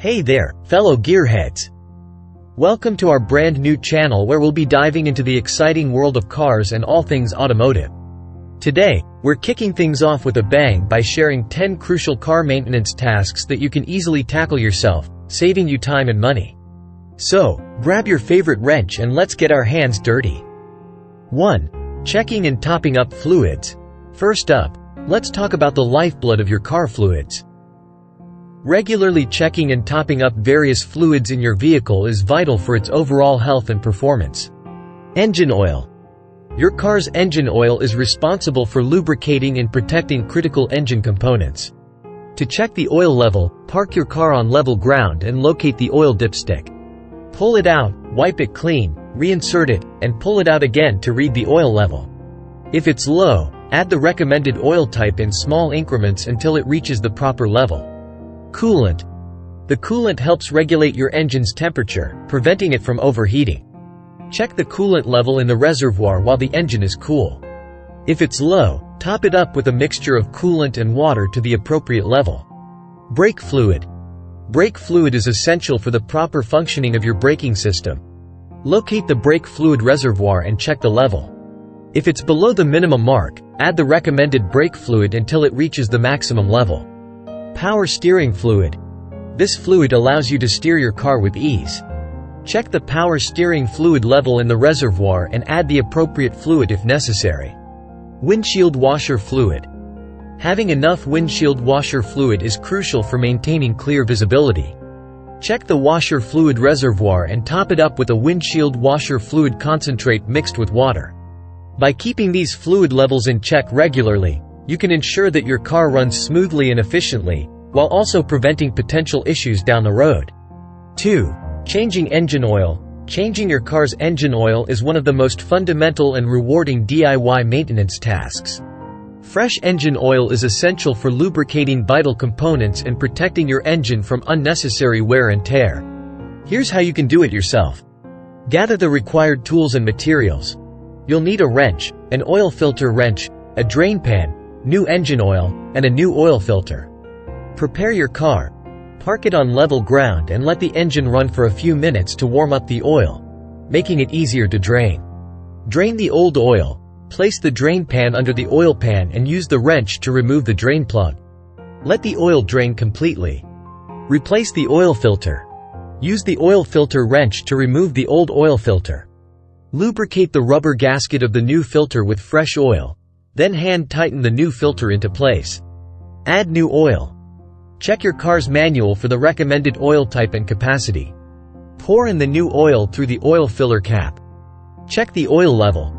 Hey there, fellow gearheads! Welcome to our brand new channel where we'll be diving into the exciting world of cars and all things automotive. Today, we're kicking things off with a bang by sharing 10 crucial car maintenance tasks that you can easily tackle yourself, saving you time and money. So, grab your favorite wrench and let's get our hands dirty. 1. Checking and topping up fluids. First up, let's talk about the lifeblood of your car fluids. Regularly checking and topping up various fluids in your vehicle is vital for its overall health and performance. Engine oil. Your car's engine oil is responsible for lubricating and protecting critical engine components. To check the oil level, park your car on level ground and locate the oil dipstick. Pull it out, wipe it clean, reinsert it, and pull it out again to read the oil level. If it's low, add the recommended oil type in small increments until it reaches the proper level. Coolant. The coolant helps regulate your engine's temperature, preventing it from overheating. Check the coolant level in the reservoir while the engine is cool. If it's low, top it up with a mixture of coolant and water to the appropriate level. Brake fluid. Brake fluid is essential for the proper functioning of your braking system. Locate the brake fluid reservoir and check the level. If it's below the minimum mark, add the recommended brake fluid until it reaches the maximum level. Power steering fluid. This fluid allows you to steer your car with ease. Check the power steering fluid level in the reservoir and add the appropriate fluid if necessary. Windshield washer fluid. Having enough windshield washer fluid is crucial for maintaining clear visibility. Check the washer fluid reservoir and top it up with a windshield washer fluid concentrate mixed with water. By keeping these fluid levels in check regularly, you can ensure that your car runs smoothly and efficiently, while also preventing potential issues down the road. 2. Changing engine oil. Changing your car's engine oil is one of the most fundamental and rewarding DIY maintenance tasks. Fresh engine oil is essential for lubricating vital components and protecting your engine from unnecessary wear and tear. Here's how you can do it yourself. Gather the required tools and materials. You'll need a wrench, an oil filter wrench, a drain pan, new engine oil, and a new oil filter. Prepare your car. Park it on level ground and let the engine run for a few minutes to warm up the oil, making it easier to drain. Drain the old oil. Place the drain pan under the oil pan and use the wrench to remove the drain plug. Let the oil drain completely. Replace the oil filter. Use the oil filter wrench to remove the old oil filter. Lubricate the rubber gasket of the new filter with fresh oil. Then hand tighten the new filter into place. Add new oil. Check your car's manual for the recommended oil type and capacity. Pour in the new oil through the oil filler cap. Check the oil level.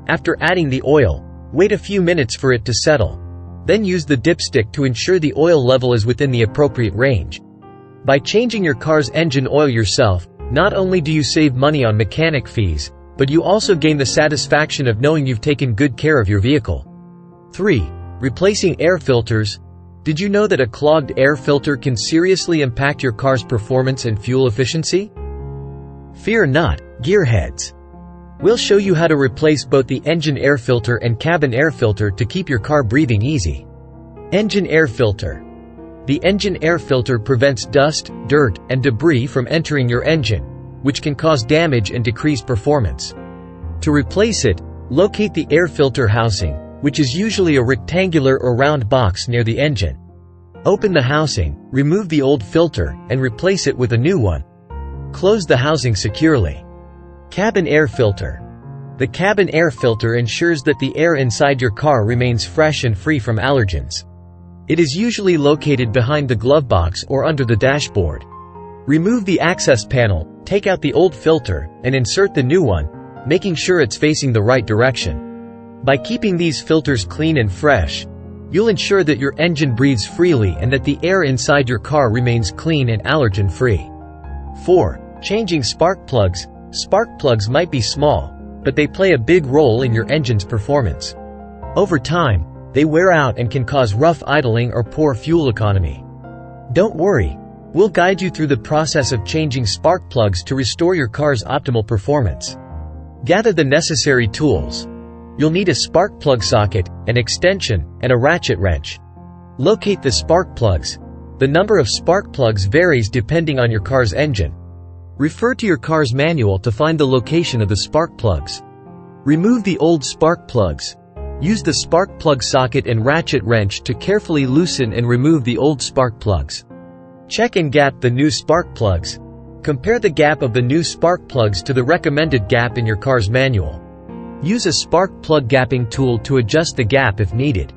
After adding the oil, wait a few minutes for it to settle. Then use the dipstick to ensure the oil level is within the appropriate range. By changing your car's engine oil yourself, not only do you save money on mechanic fees, but you also gain the satisfaction of knowing you've taken good care of your vehicle. 3. Replacing air filters. Did you know that a clogged air filter can seriously impact your car's performance and fuel efficiency? Fear not, gearheads. We'll show you how to replace both the engine air filter and cabin air filter to keep your car breathing easy. Engine air filter. The engine air filter prevents dust, dirt, and debris from entering your engine, which can cause damage and decrease performance. To replace it, locate the air filter housing, which is usually a rectangular or round box near the engine. Open the housing, remove the old filter, and replace it with a new one. Close the housing securely. Cabin air filter. The cabin air filter ensures that the air inside your car remains fresh and free from allergens. It is usually located behind the glove box or under the dashboard. Remove the access panel, take out the old filter, and insert the new one, making sure it's facing the right direction. By keeping these filters clean and fresh, you'll ensure that your engine breathes freely and that the air inside your car remains clean and allergen-free. 4. Changing spark plugs. Spark plugs might be small, but they play a big role in your engine's performance. Over time, they wear out and can cause rough idling or poor fuel economy. Don't worry, we'll guide you through the process of changing spark plugs to restore your car's optimal performance. Gather the necessary tools. You'll need a spark plug socket, an extension, and a ratchet wrench. Locate the spark plugs. The number of spark plugs varies depending on your car's engine. Refer to your car's manual to find the location of the spark plugs. Remove the old spark plugs. Use the spark plug socket and ratchet wrench to carefully loosen and remove the old spark plugs. Check and gap the new spark plugs. Compare the gap of the new spark plugs to the recommended gap in your car's manual. Use a spark plug gapping tool to adjust the gap if needed.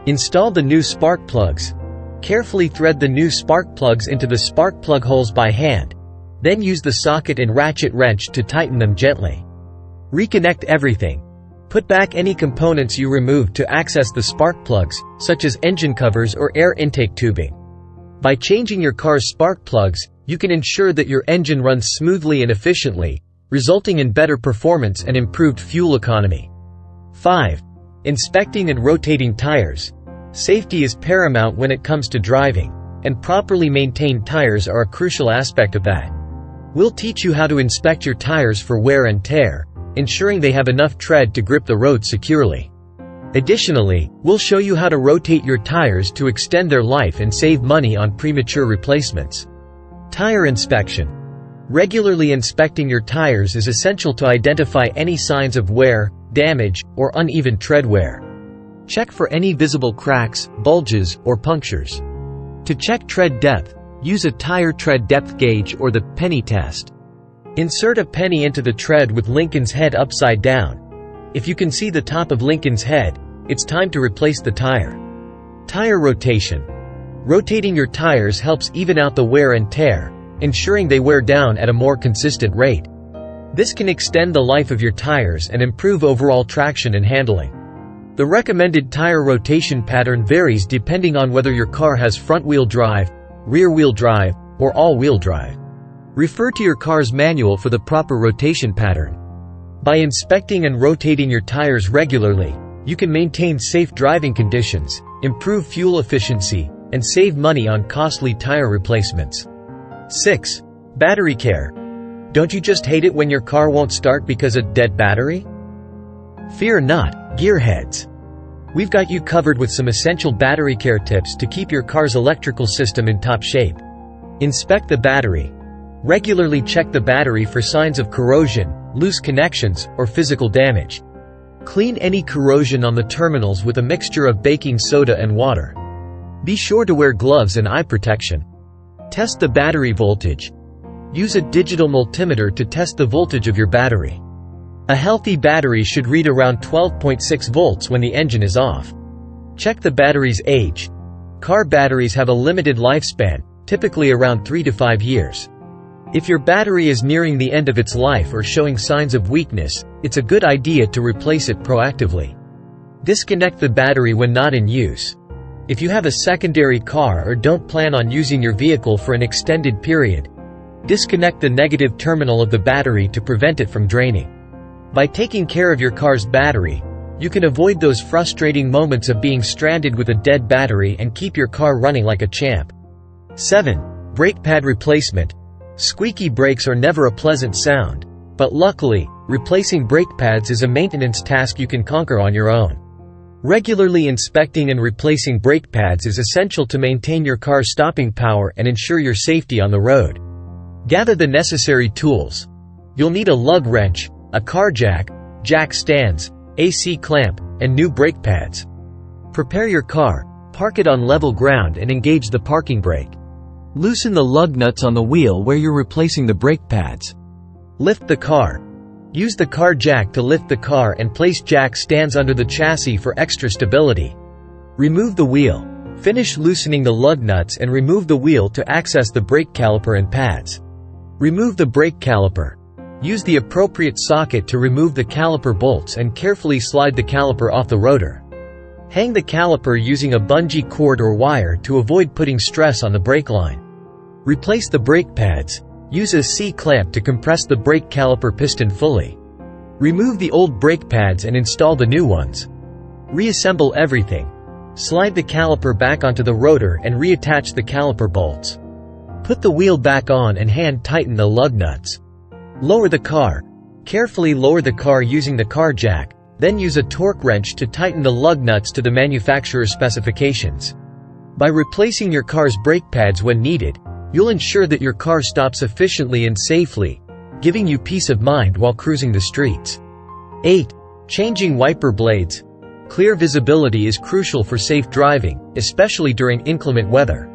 Install the new spark plugs. Carefully thread the new spark plugs into the spark plug holes by hand. Then use the socket and ratchet wrench to tighten them gently. Reconnect everything. Put back any components you removed to access the spark plugs, such as engine covers or air intake tubing. By changing your car's spark plugs, you can ensure that your engine runs smoothly and efficiently, resulting in better performance and improved fuel economy. 5. Inspecting and rotating tires. Safety is paramount when it comes to driving, and properly maintained tires are a crucial aspect of that. We'll teach you how to inspect your tires for wear and tear, ensuring they have enough tread to grip the road securely. Additionally, we'll show you how to rotate your tires to extend their life and save money on premature replacements. Tire inspection. Regularly inspecting your tires is essential to identify any signs of wear, damage, or uneven tread wear. Check for any visible cracks, bulges, or punctures. To check tread depth, use a tire tread depth gauge or the penny test. Insert a penny into the tread with Lincoln's head upside down. If you can see the top of Lincoln's head, it's time to replace the tire. Tire rotation. Rotating your tires helps even out the wear and tear, ensuring they wear down at a more consistent rate. This can extend the life of your tires and improve overall traction and handling. The recommended tire rotation pattern varies depending on whether your car has front-wheel drive, rear-wheel drive, or all-wheel drive. Refer to your car's manual for the proper rotation pattern. By inspecting and rotating your tires regularly, you can maintain safe driving conditions, improve fuel efficiency, and save money on costly tire replacements. 6. Battery care. Don't you just hate it when your car won't start because of dead battery? Fear not, gearheads. We've got you covered with some essential battery care tips to keep your car's electrical system in top shape. Inspect the battery. Regularly check the battery for signs of corrosion, loose connections, or physical damage. Clean any corrosion on the terminals with a mixture of baking soda and water. Be sure to wear gloves and eye protection. Test the battery voltage. Use a digital multimeter to test the voltage of your battery. A healthy battery should read around 12.6 volts when the engine is off. Check the battery's age. Car batteries have a limited lifespan, typically around 3 to 5 years. If your battery is nearing the end of its life or showing signs of weakness, it's a good idea to replace it proactively. Disconnect the battery when not in use. If you have a secondary car or don't plan on using your vehicle for an extended period, disconnect the negative terminal of the battery to prevent it from draining. By taking care of your car's battery, you can avoid those frustrating moments of being stranded with a dead battery and keep your car running like a champ. 7. Brake pad replacement. Squeaky brakes are never a pleasant sound, but luckily, replacing brake pads is a maintenance task you can conquer on your own. Regularly inspecting and replacing brake pads is essential to maintain your car's stopping power and ensure your safety on the road. Gather the necessary tools. You'll need a lug wrench, a car jack, jack stands, AC clamp, and new brake pads. Prepare your car, park it on level ground and engage the parking brake. Loosen the lug nuts on the wheel where you're replacing the brake pads. Lift the car. Use the car jack to lift the car and place jack stands under the chassis for extra stability. Remove the wheel. Finish loosening the lug nuts and remove the wheel to access the brake caliper and pads. Remove the brake caliper. Use the appropriate socket to remove the caliper bolts and carefully slide the caliper off the rotor. Hang the caliper using a bungee cord or wire to avoid putting stress on the brake line. Replace the brake pads. Use a C-clamp to compress the brake caliper piston fully. Remove the old brake pads and install the new ones. Reassemble everything. Slide the caliper back onto the rotor and reattach the caliper bolts. Put the wheel back on and hand tighten the lug nuts. Lower the car. Carefully lower the car using the car jack, then use a torque wrench to tighten the lug nuts to the manufacturer's specifications. By replacing your car's brake pads when needed, you'll ensure that your car stops efficiently and safely, giving you peace of mind while cruising the streets. 8. Changing wiper blades. Clear visibility is crucial for safe driving, especially during inclement weather.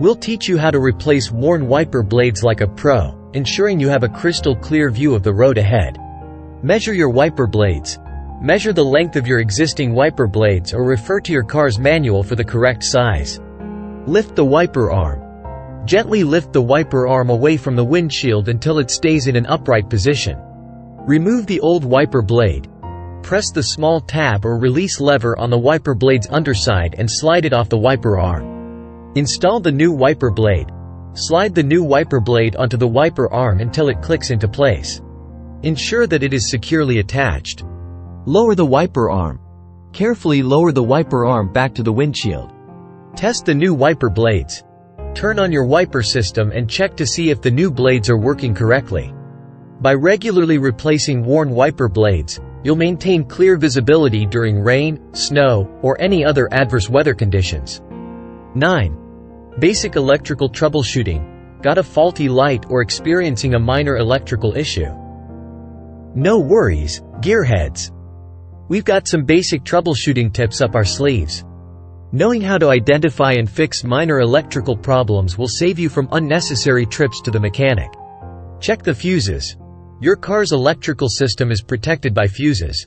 We'll teach you how to replace worn wiper blades like a pro, ensuring you have a crystal clear view of the road ahead. Measure your wiper blades. Measure the length of your existing wiper blades or refer to your car's manual for the correct size. Lift the wiper arm. Gently lift the wiper arm away from the windshield until it stays in an upright position. Remove the old wiper blade. Press the small tab or release lever on the wiper blade's underside and slide it off the wiper arm. Install the new wiper blade. Slide the new wiper blade onto the wiper arm until it clicks into place. Ensure that it is securely attached. Lower the wiper arm. Carefully lower the wiper arm back to the windshield. Test the new wiper blades. Turn on your wiper system and check to see if the new blades are working correctly. By regularly replacing worn wiper blades, you'll maintain clear visibility during rain, snow, or any other adverse weather conditions. 9. Basic electrical troubleshooting. Got a faulty light or experiencing a minor electrical issue? No worries, gearheads. We've got some basic troubleshooting tips up our sleeves. Knowing how to identify and fix minor electrical problems will save you from unnecessary trips to the mechanic. Check the fuses. Your car's electrical system is protected by fuses.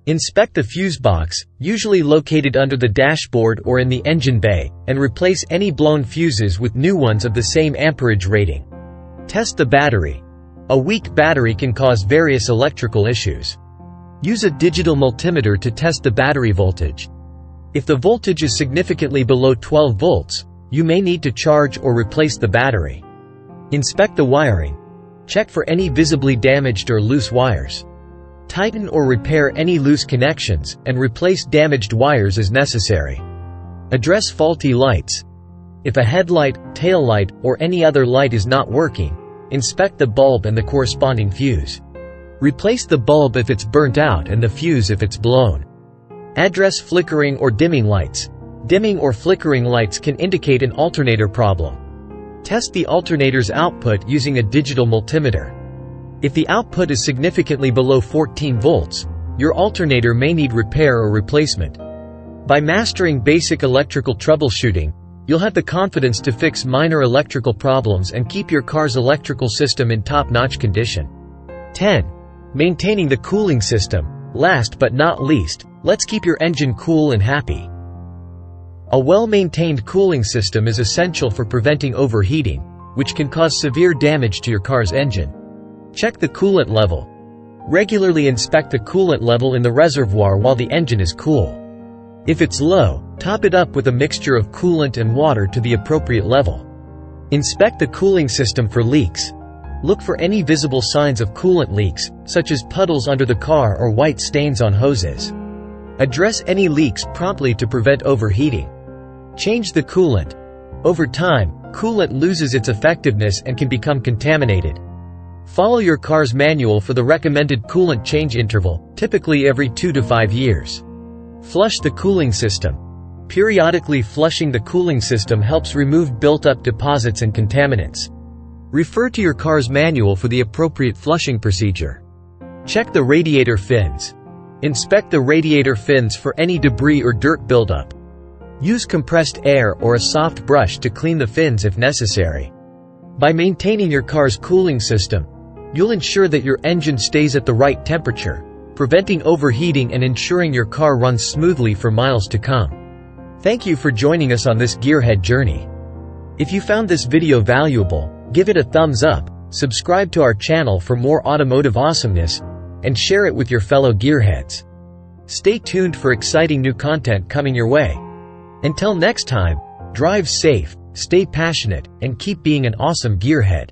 Inspect the fuse box, usually located under the dashboard or in the engine bay, and replace any blown fuses with new ones of the same amperage rating. Test the battery. A weak battery can cause various electrical issues. Use a digital multimeter to test the battery voltage. If the voltage is significantly below 12 volts, you may need to charge or replace the battery. Inspect the wiring. Check for any visibly damaged or loose wires. Tighten or repair any loose connections, and replace damaged wires as necessary. Address faulty lights. If a headlight, tail light, or any other light is not working, inspect the bulb and the corresponding fuse. Replace the bulb if it's burnt out and the fuse if it's blown. Address flickering or dimming lights. Dimming or flickering lights can indicate an alternator problem. Test the alternator's output using a digital multimeter. If the output is significantly below 14 volts, your alternator may need repair or replacement. By mastering basic electrical troubleshooting, you'll have the confidence to fix minor electrical problems and keep your car's electrical system in top-notch condition. 10. Maintaining the cooling system. Last but not least, let's keep your engine cool and happy. A well-maintained cooling system is essential for preventing overheating, which can cause severe damage to your car's engine. Check the coolant level. Regularly inspect the coolant level in the reservoir while the engine is cool. If it's low, top it up with a mixture of coolant and water to the appropriate level. Inspect the cooling system for leaks. Look for any visible signs of coolant leaks, such as puddles under the car or white stains on hoses. Address any leaks promptly to prevent overheating. Change the coolant. Over time, coolant loses its effectiveness and can become contaminated. Follow your car's manual for the recommended coolant change interval, typically every 2 to 5 years. Flush the cooling system. Periodically flushing the cooling system helps remove built-up deposits and contaminants. Refer to your car's manual for the appropriate flushing procedure. Check the radiator fins. Inspect the radiator fins for any debris or dirt buildup. Use compressed air or a soft brush to clean the fins if necessary. By maintaining your car's cooling system, you'll ensure that your engine stays at the right temperature, preventing overheating and ensuring your car runs smoothly for miles to come. Thank you for joining us on this gearhead journey. If you found this video valuable, give it a thumbs up, subscribe to our channel for more automotive awesomeness, and share it with your fellow gearheads. Stay tuned for exciting new content coming your way. Until next time, drive safe, stay passionate, and keep being an awesome gearhead.